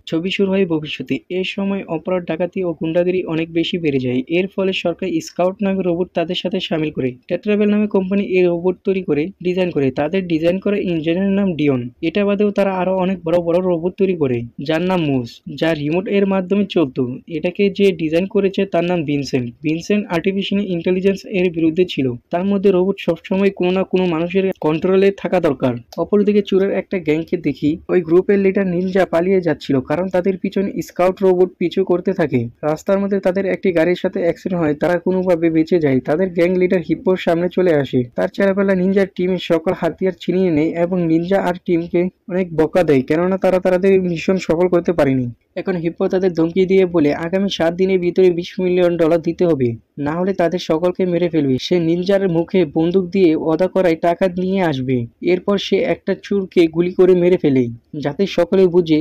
ছবি শুরু হয় ভবিষ্যতে। এ সময় অপরাধ, ডাকাতি ও গুন্ডাগিরি অনেক বেশি বেড়ে যায়। এর ফলে সরকার স্কাউট নামে রোবট তাদের সাথে শামিল করে। টেট্রাবেল নামে কোম্পানি এই রোবট তৈরি করে ডিজাইন করে। তাদের ডিজাইন করা ইঞ্জিনের নাম ডিওন। এটা বাদেও তারা আরো অনেক বড় বড় রোবট তৈরি করে, যার নাম মুস, যা রিমোট এর মাধ্যমে চলতো। এটাকে যে ডিজাইন করেছে তার নাম ভিনসেন্ট। ভিনসেন্ট আর্টিফিশিয়াল ইন্টেলিজেন্স এর বিরুদ্ধে ছিল। তার মধ্যে রোবট সবসময় কোনো না কোনো মানুষের কন্ট্রোলে থাকা দরকার। অপরদিকে চোরের একটা গ্যাংকে দেখি। ওই গ্রুপের লিডার নিনজা পালিয়ে যাচ্ছিল, কারণ তাদের পিছনে স্কাউট রোবট পিছু করতে থাকে। রাস্তার মধ্যে তাদের একটি গাড়ির সাথে অ্যাক্সিডেন্ট হয়, তারা কোনোভাবে বেঁচে যায়। তাদের গ্যাং লিডার হিপ্পোর সামনে চলে আসে। তার ছেলেবেলা নিনজার টিমের সকল হাতিয়ার ছিনিয়ে নেয় এবং নিনজা আর টিমকে অনেক বকা দেয়, কেননা তারা তাদের মিশন সফল করতে পারেনি। এখন হিপ্পো তাদের ধমকি দিয়ে বলে আগামী 7 দিনের ভিতরে $20 মিলিয়ন দিতে হবে, না হলে তাদের সকলকে মেরে ফেলবে। সে নিনজার মুখে বন্দুক দিয়ে ওয়াদা করায় টাকা নিয়ে আসবে। এরপর সে একটা চোরকে গুলি করে মেরে ফেলে, যাতে সকলে বুঝে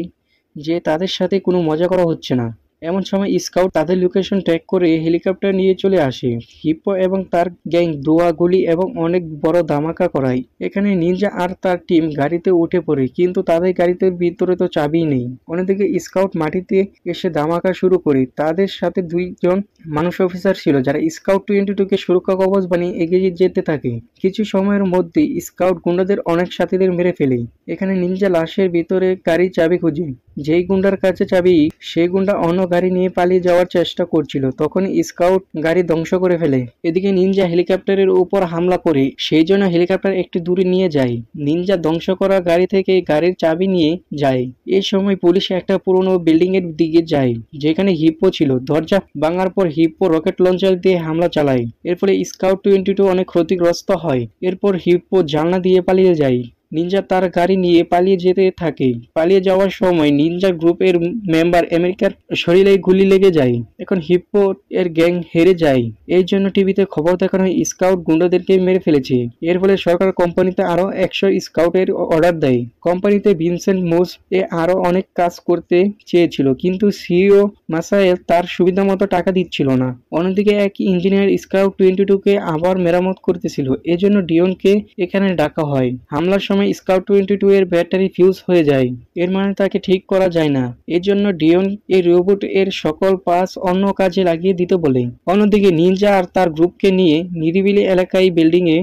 যে তাদের সাথে কোনো মজা করা হচ্ছে না। এমন সময় স্কাউট তাদের লোকেশন ট্র্যাক করে হেলিকপ্টার নিয়ে চলে আসে। হিপ্পো এবং তার গ্যাং দোয়া, গুলি এবং অনেক বড় ধামাকা করায়। এখানে নিনজা আর তার টিম গাড়িতে উঠে পড়ে, কিন্তু তাদের গাড়িতে ভিতরে তো চাবি নেই। অন্যদিকে স্কাউট মাটিতে এসে ধামাকা শুরু করে। তাদের সাথে 2 জন মানুষ অফিসার ছিল, যারা স্কাউট 22 কে সুরক্ষা কবচ বানিয়ে এগিয়ে যেতে থাকে। কিছু সময়ের মধ্যে স্কাউট গুন্ডাদের অনেক সাথীদের মেরে ফেলে। এখানে নিনজা লাশের ভিতরে গাড়ির চাবি খুঁজে। যেই গুন্ডার কাছে চাবি, সেই গুন্ডা অন্য গাড়ি নিয়ে পালিয়ে যাওয়ার চেষ্টা করছিল। তখন স্কাউট গাড়ি ধ্বংস করে ফেলে। এদিকে নিনজা হেলিকপ্টারের উপর হামলা করে, সেই জন্য হেলিকপ্টার একটু দূরে নিয়ে যায়। নিনজা ধ্বংস করা গাড়ি থেকে গাড়ির চাবি নিয়ে যায়। এই সময় পুলিশ একটা পুরনো বিল্ডিং এর দিকে যায়, যেখানে হিপ্পো ছিল। দরজা ভাঙার পর হিপ্পো রকেট লঞ্চার দিয়ে হামলা চালায়। এর ফলে স্কাউট 22 অনেক ক্ষতিগ্রস্ত হয়। এরপর হিপ্পো জানলা দিয়ে পালিয়ে যায়। নিনজা তার গাড়ি নিয়ে পালিয়ে যেতে থাকে। পালিয়ে যাওয়ার সময় নিনজা গ্রুপের মেম্বার আমেরিকার শরীরে গুলি লেগে যায়। এখন হিপ্পো এর গ্যাং হেরে যায়। এই জন্য টিভিতে খবর দেখানো হয় স্কাউট গুন্ডাদেরকে মেরে ফেলেছে। এর ফলে সরকার কোম্পানিতে আরো 100 স্কাউটের অর্ডার দেয়। কোম্পানিতে ভিনসেন্ট মুস আরো অনেক কাজ করতে চেয়েছিল, কিন্তু সিইও মাসায়েল তার সুবিধা মতো টাকা দিচ্ছিল না। অন্যদিকে এক ইঞ্জিনিয়ার স্কাউট 22 কে আবার মেরামত করতেছিল। এজন্য ডিওনকে এখানে ডাকা হয়। হামলার সময় স্কাউট 22 এর ব্যাটারি ফিউজ হয়ে যায়। এর মানে তাকে ঠিক করা যায় না। এর জন্য ডিওন এই রোবট এর সকল পার্টস অন্য কাজে লাগিয়ে দিতে বলে। অন্যদিকে নিনজা আর তার গ্রুপকে নিয়ে নিরিবিলি এলাকায় বিল্ডিং এ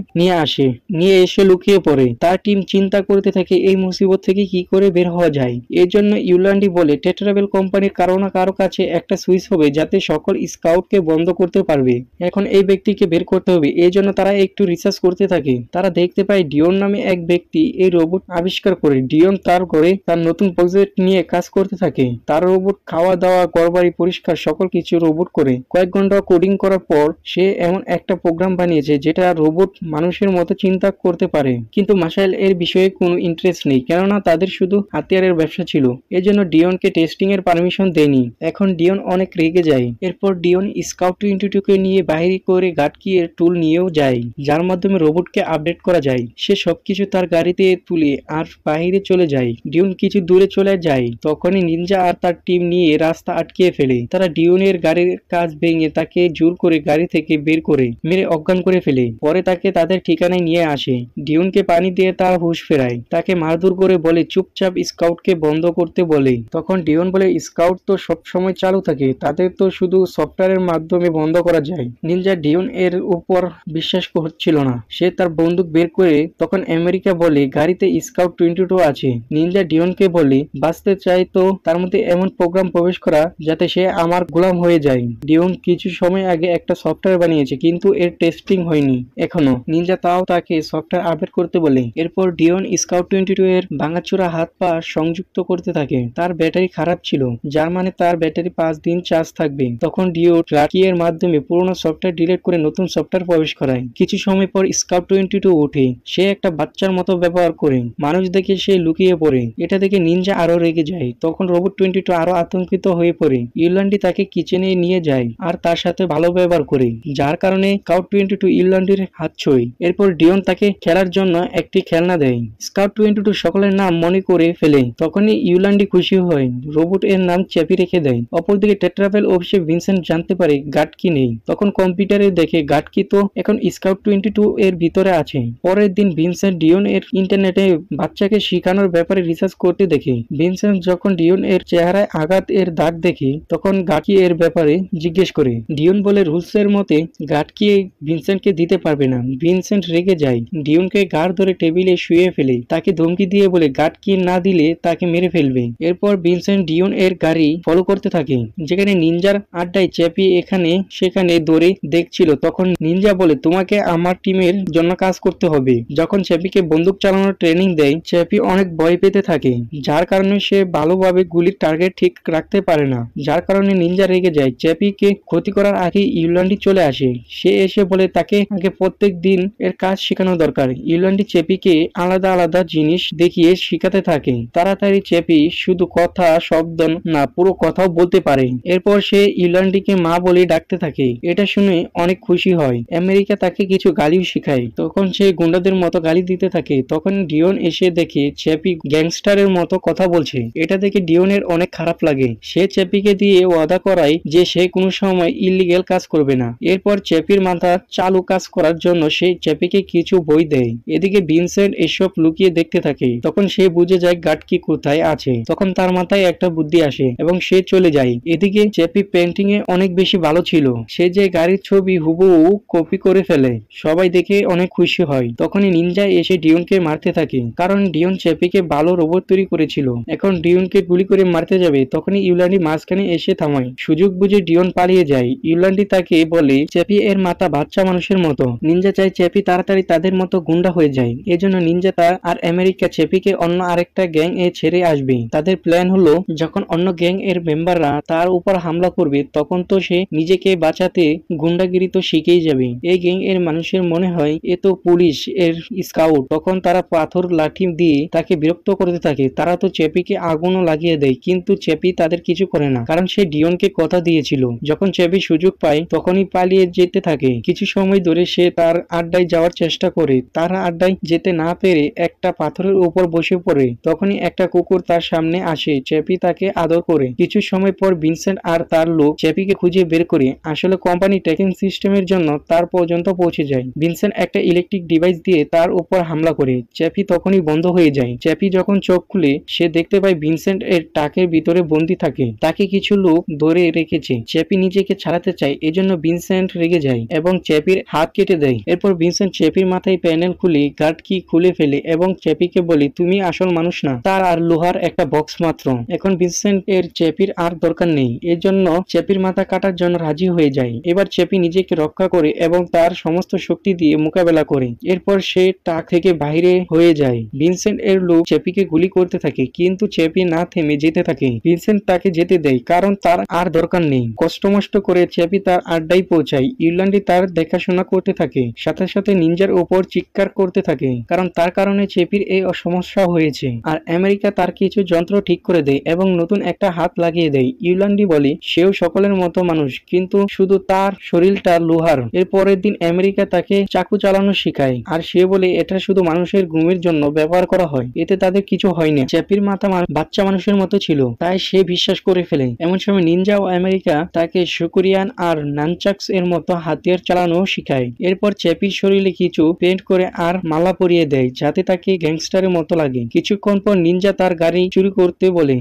নিয়ে এসে লুকিয়ে পড়ে। তার টিম চিন্তা করতে থাকে এই মুসিবত থেকে কি করে বের হওয়া যায়। এর জন্য ইউল্যান্ডি বলে টেট্রাবেল কোম্পানির কারো না কারো কাছে একটা সুইচ হবে, যাতে সকল স্কাউটকে বন্ধ করতে পারবে। এখন এই ব্যক্তিকে বের করতে হবে। এই জন্য তারা একটু রিসার্চ করতে থাকে। তারা দেখতে পায় ডিওন নামে এক ব্যক্তি এই রোবট আবিষ্কার করে। ডিওন তার ঘরে তার নতুন প্রজেক্ট নিয়ে কাজ করতে থাকে। তার রোবট খাওয়া দাওয়া, ঘরবাড়ি পরিষ্কার সকল কিছু রোবট করে। কয়েক ঘন্টা কোডিং করার পর সে এমন একটা প্রোগ্রাম বানিয়েছে যেটা রোবট মানুষের মতো চিন্তা করতে পারে। কিন্তু মাসাইল এর বিষয়ে কোনো ইন্টারেস্ট নেই, কেননা তাদের শুধু হাতিয়ারের ব্যবসা ছিল। এজন্য ডিওনকে টেস্টিং এর পারমিশন দেয়নি। এখন ডিওন অনেক রেগে যায়। এরপর ডিওন স্কাউট 22 কে নিয়ে বাইরে করে গাটকি এর টুল নিয়েও যায়, যার মাধ্যমে রোবটকে আপডেট করা যায়। সে সবকিছু তার গাড়িতে তুলে আর বাইরে চলে যায়। ডিওন কিছু দূরে চলে যায়। তখনই নিনজা আর তার টিম নিয়ে রাস্তা আটকিয়ে ফেলে। তারা ডিওনের গাড়ির কাঁচ ভেঙে তাকে জোর করে গাড়ি থেকে বের করে মেরে অজ্ঞান করে ফেলে। পরে তাকে তাদের ঠিকানায় নিয়ে আসে। ডিওনকে পানি দিয়ে তার হুঁশ ফেরায়। তাকে মারধর করে বলে চুপচাপ স্কাউটকে বন্ধ করতে বলে। তখন ডিওন বলে স্কাউট তো সব সময় চালু থাকে, তাদের তো শুধু সফটওয়্যারের মাধ্যমে বন্ধ করা যায়। নিনজা ডিওন এর উপর বিশ্বাস করছিল না। সে তার বন্দুক বের করে তখন আমেরিকা বলে গাড়িতে স্কাউট 22 আছে। নিনজা ডিওনকে বলে বাঁচতে চাই তো তার মধ্যে এমন প্রোগ্রাম প্রবেশ করা যাতে সে আমার গোলাম হয়ে যায়। ডিওন কিছু সময় আগে একটা সফটওয়্যার বানিয়েছে, কিন্তু এর টেস্টিং হয়নি এখনো। নিনজা তাও তাকে সফটওয়্যার আপডেট করতে বলে। এরপর ডিওন স্কাউট 22 এর ভাঙাচোরা হাত পা সংযুক্ত করতে থাকে। তার ব্যাটারি খারাপ ছিল, যার মানে তার ব্যাটারি 5 দিন চার্জ থাকবে। তখন ডিও ট্রাকি এর মাধ্যমে পুরনো সফটওয়্যার ডিলিট করে নতুন সফটওয়্যার প্রবেশ করায়। কিছু সময় পর স্কাউট 22 ওঠে। সে একটা বাচ্চার মতো ব্যবহার করে। মানুষ দেখে সে লুকিয়ে পড়ে। এটা দেখে নিনজা আরো রেগে যায়। তখন রোবট 22 আরো আতঙ্কিত হয়ে পড়ে। ইউল্যান্ডি তাকে কিচেনে নিয়ে যায় আর তার সাথে ভালো ব্যবহার করে, যার কারণে স্কাউট 22 ইউল্যান্ডির হাত ছোঁয়। এরপর ডিওন তাকে খেলার জন্য একটি খেলনা দেয়। স্কাউট 22 সকলের নাম মনে করে ফেলে। তখনই ইউল্যান্ডি খুশি হয়, রোবট এর নাম চ্যাপি রেখে দেয়। অপরদিকে টেট্রাবেল অফিসে ভিনসেন্ট জানতে পারে গাটকি নেই। তখন কম্পিউটারে দেখে গাটকি তো এখন স্কাউট 22 এর ভিতরে আছে। পরের দিন ভিনসেন্ট ডিওন এর ইন্টারনেটে বাচ্চাকে শেখানোর ব্যাপারে রিসার্চ করতে দেখে। ভিনসেন্ট যখন ডিওন এর চেহারায় আঘাত এর দাগ দেখে তখন গাটকি এর ব্যাপারে জিজ্ঞেস করে। ডিওন বলে রুলস এর মতে গাটকি ভিনসেন্টকে দিতে পারবে না। ভিনসেন্ট রেগে যায়, ডিওনকে ঘাড় ধরে টেবিলে শুয়ে ফেলে, তাকে ধমকি দিয়ে বলে গাটকি না দিলে তাকে মেরে ফেলবে। এরপর ভিনসেন্ট ডিওন এর গাড়ি ফলো করতে থাকে। যেখানে নিনজার আড্ডায় চ্যাপি এখানে সেখানে দৌড়ে দেখছিল তখন নিনজা বলে তোমাকে আমার টিমের জন্য কাজ করতে হবে। যখন চ্যাপিকে বন্দুক চালানোর ট্রেনিং দেয় চ্যাপি অনেক ভয় পেতে থাকে, যার কারণে সে ভালোভাবে গুলির টার্গেট ঠিক রাখতে পারে না, যার কারণে নিনজা রেগে যায়। চ্যাপিকে ক্ষতি করার আগে ইউলান্ডি চলে আসে। সে এসে বলে তাকে আগে প্রত্যেক দিন এর কাজ শেখানো দরকার। ইউলান্ডি চ্যাপিকে আলাদা আলাদা জিনিস দেখিয়ে শিখাতে থাকে। তাড়াতাড়ি চ্যাপি শুধু কথা শব্দ না পুরো কথাও বলতে পারে। এরপর সে ইউলান্ডিকে মা বলে ডাকতে থাকে। এটা শুনে অনেক খুশি হয়। আমেরিকা তাকে কিছু গালিও শিখায়। তখন সে গুন্ডাদের মতো গালি দিতে থাকে। তখন ডিওন এসে দেখে চ্যাপি গ্যাংস্টারের মতো কথা বলছে। এটা দেখে ডিওনের অনেক খারাপ লাগে। সে চ্যাপিকে দিয়ে ওয়াদা করায় যে সে কোনো সময় ইলিগেল কাজ করবে না। এরপর চ্যাপির মাথা চালু কাজ করার জন্য সে চ্যাপিকে কিছু বই দেয়। এদিকে ভিনসেন্ট এসব লুকিয়ে দেখতে থাকে। তখন সে বুঝে যায় গাটকি কোথায় আছে। তখন তার মাথায় একটা বুদ্ধি আসে এবং সে চলে যায়। এদিকে চ্যাপি পেন্টিং এ অনেক বেশি ভালো ছিল। সে যে গাড়ির ছবি হুবহু কপি করে ফেলে। সবাই দেখে অনেক খুশি হয়। তখনই নিনজা এসে ডিওনকে মারতে থাকে, কারণ ডিওন চ্যাপিকে ভালো রোবট তৈরি করেছিল। এখন ডিওনকে গুলি করে মারতে যাবে, তখনই ইউলান্ডি মাঝখানে এসে থামায়। সুযোগ বুঝে ডিওন পালিয়ে যায়। ইউলান্ডি তাকে বলে চ্যাপি এর মাথা বাচ্চা মানুষের মতো। নিনজা চায় চ্যাপি তাড়াতাড়ি তাদের মতো গুন্ডা হয়ে যায়। এজন্য নিনজা আর আমেরিকা চ্যাপিকে অন্য আরেকটা গ্যাং এ ছেড়ে আসবে। তাদের প্ল্যান হলো যখন অন্য গ্যাং এর মেম্বাররা তার উপর হামলা করবে তখন তো সে নিজেকে বাঁচাতে গুন্ডাগিরি তো শিখেই যাবে। এই গ্যাং এর মানুষের মনে হয় এ তো পুলিশ এর স্কাউট। তখন তারা পাথর লাঠি দিয়ে তাকে বিরক্ত করতে থাকে। তারা তো চ্যাপিকে আগুনও লাগিয়ে দেয়, কিন্তু চ্যাপি তাদের কিছু করে না, কারণ সে ডিওনকে কথা দিয়েছিল। যখন চ্যাপি সুযোগ পায় তখনই পালিয়ে যেতে থাকে। কিছু সময় ধরে সে তার আড্ডায় যাওয়ার চেষ্টা করে। তার আড্ডায় যেতে না পেরে একটা পাথরের উপর বসে পড়ে। তখনই একটা কুকুর তার সামনে আসে। চ্যাপি তাকে আদর করে। কিছু সময় পর ভিনসেন্ট আর তার লোক চ্যাপিকে খুঁজে বের করে। আসলে কোম্পানি ট্র্যাকিং সিস্টেমের জন্য তার পর্যন্ত পৌঁছে যায়। ভিনসেন্ট একটা ইলেকট্রিক ডিভাইস দিয়ে তার উপর হামলা করে। চ্যাপি তখনই বন্ধ হয়ে যায়। চ্যাপি যখন চোখ খুলে সে দেখতে পায় ভিনসেন্ট এর টাকের ভিতরে বন্দী থাকে। তাকে কিছু লোক ধরে রেখেছে। চ্যাপি নিজেকে ছাড়াতে চায়, এজন্য ভিনসেন্ট রেগে যায় এবং চ্যাপির হাত কেটে দেয়। এরপর ভিনসেন্ট চ্যাপির মাথায় প্যানেল খুলে গার্ড কি খুলে ফেলে এবং চ্যাপিকে বলে তুমি আসল মানুষ না, তার আর লোহার একটা বক্স মাত্র। এখন ভিনসেন্ট এর চ্যাপির আর দরকার নেই, এজন্য চ্যাপির মাথা কাটার জন্য রাজি হয়ে যায়। এবার চ্যাপি নিজেকে রক্ষা করে এবং তার সমস্ত শক্তি দিয়ে মোকাবেলা করে। এরপর সে টাক থেকে বাইরে হয়ে যায়। ভিনসেন্ট এর লোক চ্যাপিকে গুলি করতে থাকে, কিন্তু চ্যাপি না থেমে যেতে থাকে। ভিনসেন্ট তাকে যেতে দেয়, কারণ তার আর দরকার নেই। কষ্টমষ্ট করে চ্যাপি তার আড্ডায় পৌঁছায়। ইরল্যান্ডি তার দেখাশোনা করতে থাকে, সাথে সাথে নিনজার উপর চিৎকার করতে থাকে, কারণ তার কারণে চ্যাপির এই সমস্যা হয়েছে। আর আমেরিকা তার কিছু যন্ত্র ঠিক করে দেয় এবং নতুন একটা হাত লাগিয়ে দেয়। ইরল্যান্ডি বলে সেও সকলের মতো মানুষ, কিন্তু শুধু তার শরীরটা লোহার। এর পরের দিন আমেরিকা তাকে চাকু চালানো শেখায়, আর সে বলে এটা শুধু মানুষের ঘুমের জন্য ব্যবহার করা হয়, এতে তাদের কিছু হয় না। চ্যাপির মাথা বাচ্চা মানুষের মতো ছিল, তাই সে বিশ্বাস করে ফেলে। এমন সময় নিনজা ও আমেরিকা তাকে শুকুরিয়ান আর নানচাকস এর মতো হাতিয়ার চালানো শিখায়। এরপর চ্যাপির শরীরে কিছু পেন্ট করে আর মালা পরিয়ে দেয়, যাতে তাকে গ্যাংস্টারের মতো লাগে। কিছুক্ষণ পর নিনজা তার গাড়ি চুরি করতে বলে।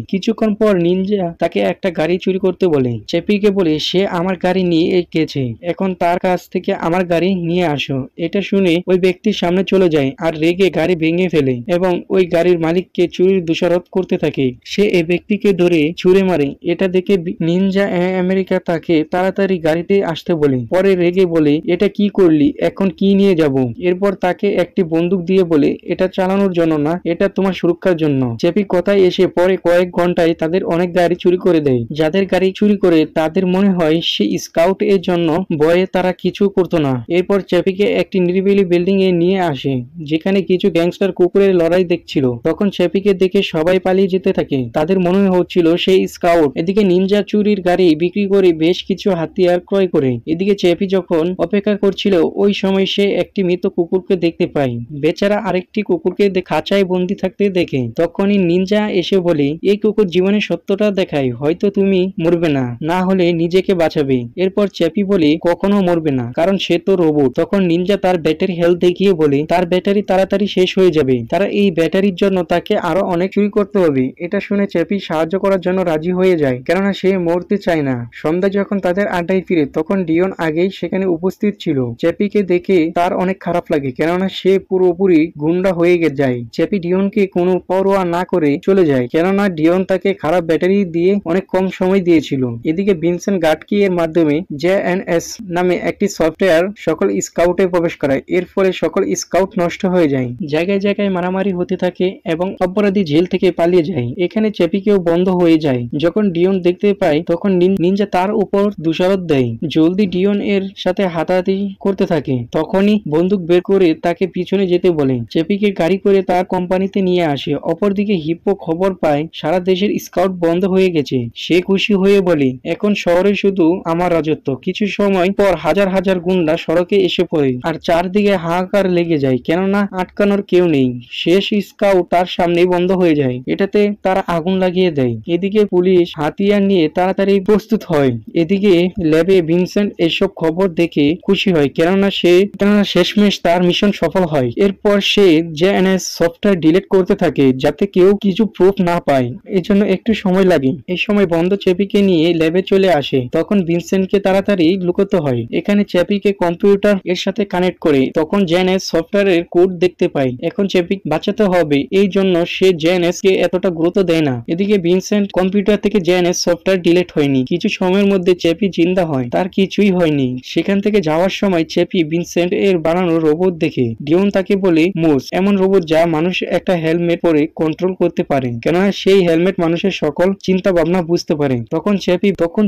তাকে একটা গাড়ি চুরি করতে বলে। চ্যাপিকে বলে সে আমার গাড়ি নিয়ে গেছে, এখন তার কাছ থেকে আমার গাড়ি নিয়ে আসো। এটা শুনে ওই ব্যক্তির সামনে চলে যায় আর রেগে গাড়ি ভেঙে ফেলে এবং ওই গাড়ির মালিককে চুরির দোষারোপ করতে থাকে। সে এই ব্যক্তিকে ধরে ছুঁড়ে মারে। এটা দেখে নিনজা আমেরিকা তাকে তাড়াতাড়ি গাড়িতে আসতে বলে। পরে রেগে বলে এটা কি করলি, এখন কি নিয়ে যাব। এরপর তাকে একটি বন্দুক দিয়ে বলে এটা চালানোর জন্য না, এটা তোমার সুরক্ষার জন্য। চ্যাপি কথায় এসে পরে কয়েক ঘন্টায় তাদের অনেক গাড়ি চুরি করে দেয়। যাদের গাড়ি চুরি করে তাদের মনে হয় সে স্কাউট, এর জন্য ভয়ে তারা কিছু করতো না। এরপর চ্যাপিকে একটি নিরিবিলি বিল্ডিং এ নিয়ে আসে, যেখানে কিছু গ্যাংস্টার কুকুরের লড়াই দেখছিল। তখন চ্যাপিকে দেখে সবাই পালিয়ে যেতে থাকে, তাদের মনে হচ্ছিল সেই স্কাউট। এদিকে নিনজা চুরির গাড়ি বিক্রি করে বেশ কিছু হাতিয়ার ক্রয় করে। এদিকে চ্যাপি যখন অপেক্ষা করছিল ওই সময় সে একটি মৃত কুকুরকে দেখতে পায়। বেচারা আরেকটি কুকুরকে খাঁচায় বন্দি থাকতে দেখে। তখনই নিনজা এসে বলে এই কুকুর জীবনের সত্যটা দেখায়, হয়তো তুমি মরবে না, না হলে নিজেকে বাঁচাবে। এরপর চ্যাপি বলে কখনো মরবে না, কারণ সে তো রোবট। তখন নিনজা তার ব্যাটারি হেলথ দেখিয়ে বলে তার ব্যাটারি তাড়াতাড়ি তাড়াতাড়ি শেষ হয়ে যাবে। তারা এই ব্যাটারির জন্য তাকে আরো অনেক চুরি করতে হবে। এটা শুনে চ্যাপি সাহায্য করার জন্য রাজি হয়ে যায়, কেননা সে মরতে চায় না। সন্ধ্যা যখন তাদের আড্ডায় ফিরে তখন ডিওন আগেই সেখানে উপস্থিত ছিল। চ্যাপিকে দেখে তার অনেক খারাপ লাগে, কেননা সে পুরোপুরি গুন্ডা হয়ে যায়। চ্যাপি ডিওনকে কোনো পরোয়া না করে চলে যায়, কেননা ডিওন তাকে খারাপ ব্যাটারি দিয়ে অনেক কম সময় দিয়েছিল। এদিকে ভিনসেন্ট গাটকি এর মাধ্যমে জেএনএস নামে একটি সফটওয়্যার সকল স্কাউটে প্রবেশ করায়। এর ফলে সকল স্কাউট নষ্ট হয়ে যায়, জায়গায় জায়গায় মারামারি হতে থাকে এবং অপরাধী জেল থেকে পালিয়ে যায়। এখানে চ্যাপিকেও বন্ধ হয়ে যায়। যখন ডিওন দেখতে পায় তখন নিনজা তার উপর দোষারোপ দেয়, জলদি ডিওন এর সাথে হাতাহাতি করতে থাকে। তখনই বন্দুক বের করে তাকে পিছনে যেতে বলে। চ্যাপিকে গাড়ি করে তার কোম্পানিতে নিয়ে আসে। অপরদিকে হিপ্পো খবর পায় সারা দেশের স্কাউট বন্ধ হয়ে গেছে। সে খুশি হয়ে বলে, এখন শহরে শুধু আমার রাজত্ব। কিছু সময় পর হাজার হাজার গুন্ডা সড়কে এসে পড়ে আর চারদিকে হাহাকার লেগে যায়, কেননা আটকানোর কেউ নেই। শেষ স্কাউট তার সামনেই বন্ধ হয়ে যায়। এটাতে তারা আগুন লাগিয়ে দেয়। এদিকে পুলিশ হাতিয়ার নিয়ে তাড়াতাড়ি প্রস্তুত হয়। এদিকে ল্যাবে ভিনসেন্ট এসব খবর দেখে খুশি হয়, কেননা শেষমেশ তার মিশন সফল হয়। এরপর সে জেএনএস সফটওয়্যার ডিলিট করতে থাকে যাতে কেউ কিছু প্রুফ না পায়। এজন্য একটু সময় লাগে। এই সময় বন্ধ চ্যাপিকে নিয়ে ল্যাবে চলে আসে। তখন ভিনসেন্টকে তাড়াতাড়ি লুকোতে হয়। এখানে চ্যাপিকে কম্পিউটার এর সাথে কানেক্ট করে তখন জেএনএস সফটওয়্যারের কোড দেখতে পায়। এখন চ্যাপি বাঁচাতে হবে, এই জন্য সে জেএনএস কে এতটা গুরুত্ব দেয় না। এদিকে ভিনসেন্ট কম্পিউটার থেকে জেএনএস সফটওয়্যার ডিলিট হয়নি। কিছু সময়ের মধ্যে চ্যাপি জিন্দা হয়, তার কিছুই হয়নি। সেখান থেকে যাওয়ার সময় চ্যাপি ভিনসেন্ট এর বানানো রোবট দেখে। ডিওন তাকে বলে, মুস এমন রোবট যা মানুষ একটা হেলমেট পরে কন্ট্রোল করতে পারে, কেননা সেই হেলমেট মানুষের সকল চিন্তা ভাবনা বুঝতে পারে। তখন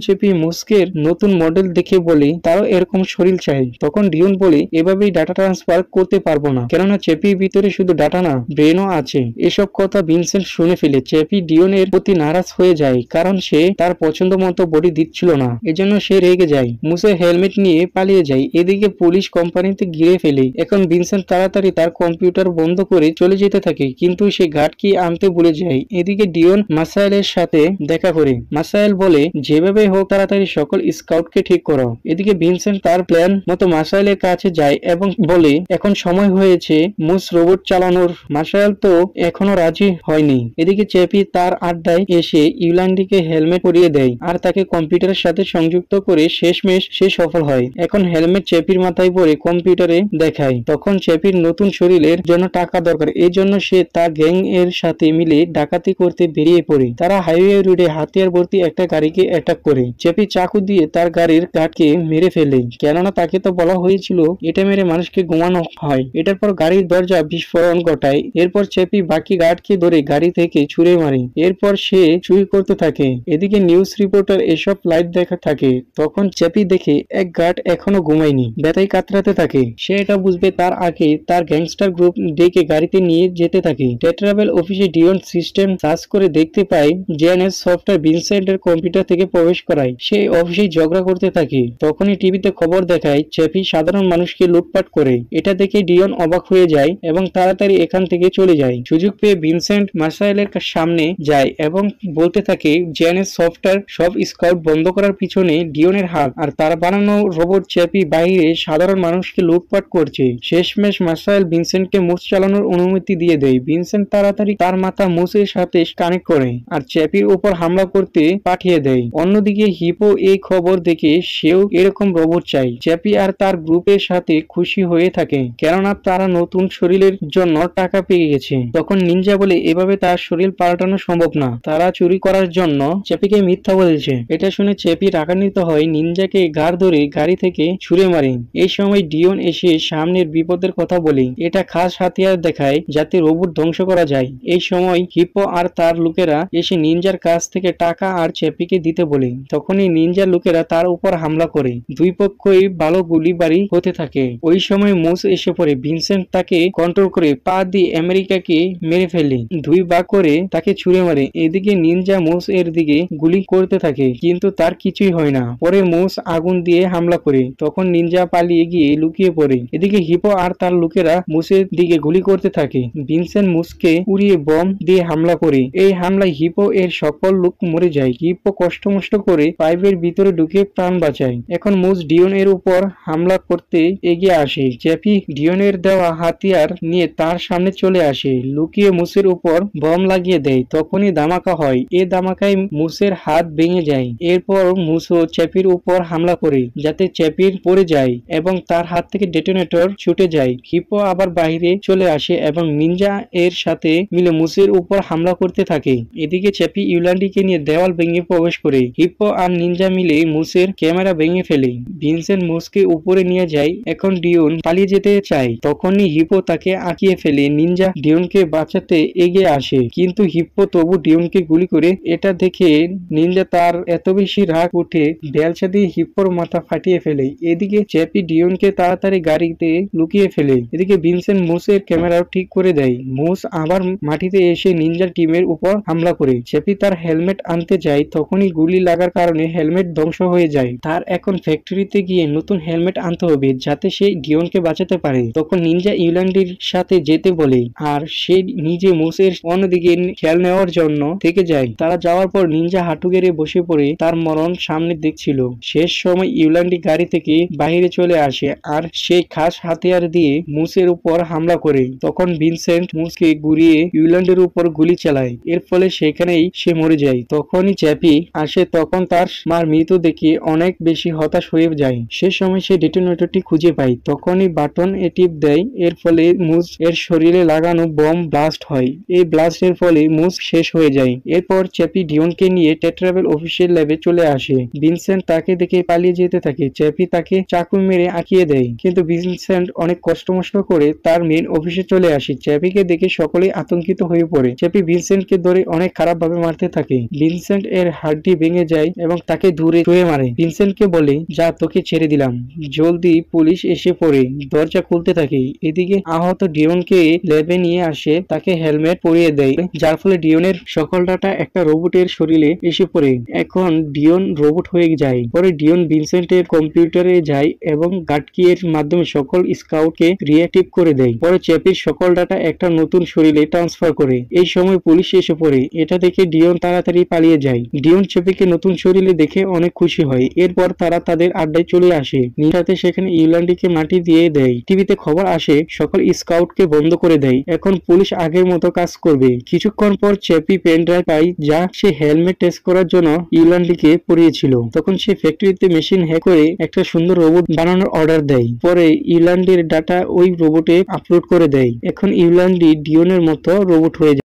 চ্যাপি মুসকের নতুন মডেল দেখে বলে তারও এরকম শরীর চাই। তখন ডিওন বলে, এভাবেই ডাটা ট্রান্সফার করতে পারবো না, কেননা চ্যাপির ভিতরে শুধু ডাটা না ব্রেনও আছে। এসব কথা ভিনসেন্ট শুনে ফেলে। চ্যাপি ডিওনের প্রতি নারাজ হয়ে যায়, কারণ সে তার পছন্দ মতো বডি দিচ্ছিল না। এজন্য সে রেগে যায়। মুসে হেলমেট নিয়ে পালিয়ে যায়। এদিকে পুলিশ কোম্পানিতে ঘিরে ফেলে। এখন ভিনসেন্ট তাড়াতাড়ি তার কম্পিউটার বন্ধ করে চলে যেতে থাকে, কিন্তু সে গাটকি আনতে ভুলে যায়। এদিকে ডিওন মাসাইলের সাথে দেখা করে। মাসাইল বলে, যেভাবে হোক তাড়াতাড়ি সকল স্কাউটকে ঠিক করো। এদিকে ভিনসেন্ট তার প্ল্যান মতো মাসাইলের কাছে যায় এবং বলে, এখন সময় হয়েছে মুস রোবট চালানোর। মাসাইল তো এখনো রাজি হয়নি। এদিকে চ্যাপি তার আড্ডায় এসে ইউল্যান্ডিকে হেলমেট পরিয়ে দেয় আর তাকে কম্পিউটারের সাথে সংযুক্ত করে শেষমেশ সে সফল হয়। এখন হেলমেট চ্যাপির মাথায় পরে কম্পিউটারে দেখায়। তখন চ্যাপির নতুন শরীরের জন্য টাকা দরকার, এই জন্য সে তার গ্যাং এর সাথে মিলে ডাকাতি করতে বেরিয়ে পড়ে। তারা হাইওয়ে রোডে হাতিয়ার ভর্তি একটা গাড়িকে অ্যাটাক করে। চ্যাপি চাকু দিয়ে তার গাড়ির গার্ডকে মেরে ফেলে, কেননা তাকে তো বলা হয়েছিল এটা মেরে মানুষকে ঘুমানো হয়। এটার পর গাড়ির দরজা বিস্ফোরণ ঘটায়। এরপর চ্যাপি বাকি গার্ডকে ধরে গাড়ি থেকে ছুড়ে মারে। এরপর সে চুরি করতে থাকে। এদিকে নিউজ রিপোর্টার এসব লাইভ দেখা থাকে। তখন চ্যাপি দেখে এক গার্ড এখনো ঘুমায়নি, ব্যথায় কাতরাতে থাকে। সে এটা বুঝবে তার আগে তার গ্যাংস্টার গ্রুপ ডেকে গাড়িতে নিয়ে যেতে থাকে। টেট্রাভেল অফিসে ডিওন সিস্টেম সার্চ করে দেখতে পায় জেএনএস সফটওয়্যার ভিনসেন্টের কম্পিউটার থেকে প্রবেশ করায়। সে অফিসে ঝগড়া করতে থাকে। তখনই টিভিতে খবর দেখায় চ্যাপি সাধারণ মানুষকে লুটপাট করে। এটা দেখে ডিওন অবাক হয়ে যায় এবং তাড়াতাড়ি এখান থেকে চলে যায়। সুযোগ পেয়ে ভিনসেন্ট মাসাইলের সামনে যায় এবং বলতে থাকে জেএনএস সফটওয়্যার সব স্কাউট বন্ধ করার পিছনে ডিওনের হাত, আর তার বানানো রোবট চ্যাপি বাইরে সাধারণ মানুষকে লুটপাট করছে। শেষমেশ মাসাইল ভিনসেন্টকে মুস চালানোর অনুমতি দিয়ে দেয়। ভিনসেন্ট তাড়াতাড়ি তার মাথা মুসের সাথে কানেক্ট করে আর চ্যাপির উপর হামলা করতে পাঠিয়ে দেয়। অন্যদিকে হিপো এই খবর দেখে সেও এরকম রোবট চাই। চ্যাপি আর তার গ্রুপের সাথে খুশি হয়ে থাকে, কেননা তারা নতুন শরীরের জন্য টাকা পেয়ে গেছে। তখন নিনজা বলে, এভাবে তার শরীর পাল্টানো সম্ভব না, তারা চুরি করার জন্য চ্যাপিকে মিথ্যা বলেছে। এটা শুনে চ্যাপি রাগান্বিত হয়, নিনজাকে ঘাড় ধরে গাড়ি থেকে ছুড়ে মারে। এই সময় ডিওন এসে সামনের বিপদের কথা বলে। এটা খাস হাতিয়ার দেখায় যাতে রোবট ধ্বংস করা যায়। এই সময় হিপো আর তার লোকেরা এসে নিনজার কাছ থেকে টাকা আর চ্যাপিকে দিতে বলে। তখনই নিনজার লোকেরা তার উপর হামলা করে। দুই পক্ষই ভালো গুলিবাড়ি হতে থাকে। ওই সময় মুস এসে পড়ে। ভিনসেন্ট তাকে কন্ট্রোল করে পা দিয়ে আমেরিকাকে মেরে ফেলে, দুই ভাগ করে তাকে ছুড়ে মারে। এদিকে নিনজা মুস এর দিকে গুলি করতে থাকে, কিন্তু তার কিছুই হয় না। পরে মুস আগুন দিয়ে হামলা করে। তখন নিনজা পালিয়ে গিয়ে লুকিয়ে পড়ে। এদিকে হিপো আর তার লোকেরা মুসের দিকে গুলি করতে থাকে। ভিনসেন্ট মুসকে উড়িয়ে বম দিয়ে হামলা করে। এই হামলায় হিপো এর সকল লোক মরে যায়। হিপো কষ্টমষ্ট করে পাইপের ভিতরে ঢুকে প্রাণ বাঁচায়। এখন মুস ডিওন এর উপর হামলা করতে এগিয়ে আসে। চ্যাপি ডিওনের দেওয়া হাতিয়ার হাতিয়ার নিয়ে তার সামনে চলে আসে, লুকিয়ে মুসের উপর বম লাগিয়ে দেয়। তখনই ধামাকা হয়। এ ধামাকায় মুসের হাত ভেঙে যায়। এরপর মুসো চ্যাপির উপর হামলা করে যাতে চ্যাপির পড়ে যায় এবং তার হাত থেকে ডেটোনেটর ছুটে যায়। হিপ্পো আবার বাইরে চলে আসে এবং নিনজা এর সাথে মিলে মুসের উপর হামলা করতে থাকে। এদিকে চ্যাপি ইউলান্ডিকে নিয়ে দেওয়াল ভেঙে প্রবেশ করে। হিপ্পো আর নিনজা মিলে মুসের ক্যামেরা ভেঙে ফেলে। ভিনসেন্ট মুসকে উপরে নিয়ে যায়। এখন ডিওন পালিয়ে যেতে চায়। তখনই হিপ্পো তাকে আঁকিয়ে ফেলে। নিনজা ডিওনকে বাঁচাতে এগিয়ে আসে, কিন্তু হিপ্পো তবু ডিওনকে গুলি করে। এটা দেখে নিনজা তার এত বেশি রাগ উঠে বেলচা দিয়ে হিপ্পোর মাথা ফাটিয়ে ফেলে। এদিকে চ্যাপি ডিওনকে তাড়াতাড়ি গাড়িতে লুকিয়ে ফেলে। এদিকে ভিনসেন্ট মুসের ক্যামেরাও ঠিক করে দেয়। মুস আবার মাটিতে এসে নিনজা টিমের উপর হামলা করে। চ্যাপি তার হেলমেট আনতে যায়, তখনই গুলি লাগার কারণে হেলমেট ধ্বংস হয়ে যায়। তার এখন ফ্যাক্টরিতে গিয়ে নতুন হেলমেট আনতে হবে যাতে সে ডিওনকে বাঁচাতে পারে। তখন নিনজা ইউল্যান্ডির সাথে যেতে বলে আর সে নিজে মুসের অন্যদিকে খেয়াল নেওয়ার জন্য থেকে যায়। তারা যাওয়ার পর নিনজা হাঁটু গেড়ে বসে পড়ে তার মরণ সামনে দেখছিল। শেষ সময় ইউল্যান্ডি গাড়ি থেকে বাইরে চলে আসে আর সেই খাস হাতিয়ার দিয়ে মুসের উপর হামলা করে। তখন ভিনসেন্ট মুসকে ঘুরিয়ে ইউল্যান্ডের উপর গুলি চালায়। এর ফলে সেখানেই সে মরে যায়। তখনই চ্যাপি আসে, তখন তার মার মৃত্যু দেখে অনেক বেশি হতাশ হয়ে যায়। সে সময় সে ডেটোনেটরটি খুঁজে পায়। তখনই বাটন টিপ দেয়। এর ফলে মুস এর শরীরে লাগানো বম ব্লাস্ট হয়। এই ব্লাস্টের ফলে মুস শেষ হয়ে যায়। এরপর চ্যাপি ডিওনকে নিয়ে টেট্রাভেল অফিসের ল্যাবে চলে আসে। ভিনসেন্ট তাকে দেখে পালিয়ে যেতে থাকে। চ্যাপি তাকে চাকু মেরে আঁকিয়ে দেয়, কিন্তু ভিনসেন্ট অনেক কষ্ট করে তার মেন অফিসে চলে আসে। চ্যাপিকে দেখে সকলেই আতঙ্কিত হয়ে পড়ে। চ্যাপি ভিনসেন্টকে ধরে অনেক খারাপ ভাবে মারতে থাকে। ভিনসেন্ট এর হাড্ডি ভেঙে যায় এবং তাকে দূরে ছুঁয়ে মারে। ভিনসেন্টকে বলে, যা তোকে ছেড়ে দিলাম। জলদি পুলিশ এসে পড়ে দরজা খুলতে থাকে। এদিকে আহত ডিওনকে ল্যাবে নিয়ে আসে, তাকে হেলমেট পরিয়ে দেয়, যার ফলে ডিওনের সকল ডাটা একটা রোবটের শরীরে এসে পড়ে। এখন ডিওন রোবট হয়ে যায়। পরে ডিওন ভিনসেন্টের কম্পিউটারে যায় এবং গাটকি এর মাধ্যমে সকল স্কাউটকে রিঅ্যাক্টিভ করে দেয়। পরে চ্যাপির সকল ডাটা একটা নতুন শরীরে ট্রান্সফার করে। এই সময় পুলিশ এসে পড়ে। এটা দেখে ডিওন তাড়াতাড়ি পালিয়ে যায়। ডিওন চ্যাপিকে নতুন শরীরে দেখে অনেক খুশি হয়। এরপর তারা তাদের আড্ডায় চলে আসে। নিশাতে সেখানে ইউল্যান্ডিকে মাটি দিয়ে দেয়। টিভিতে খবর আসে সকল স্কাউটকে বন্ধ করে দেয়। এখন পুলিশ আগের মতো কাজ করবে। কিছুক্ষণ পর চ্যাপি পেন ড্রাইভ পায় যা সে হেলমেট টেস্ট করার জন্য ইউল্যান্ডিকে পরিয়েছিল। তখন সে ফ্যাক্টরিতে মেশিন হ্যাক করে একটা সুন্দর রোবট বানানোর অর্ডার দেয়। পরে ইউল্যান্ডির ডাটা ওই রোবটে আপলোড করে দেয়। এখন ইউল্যান্ডি ডিওনের মতো রোবট হয়ে যায়।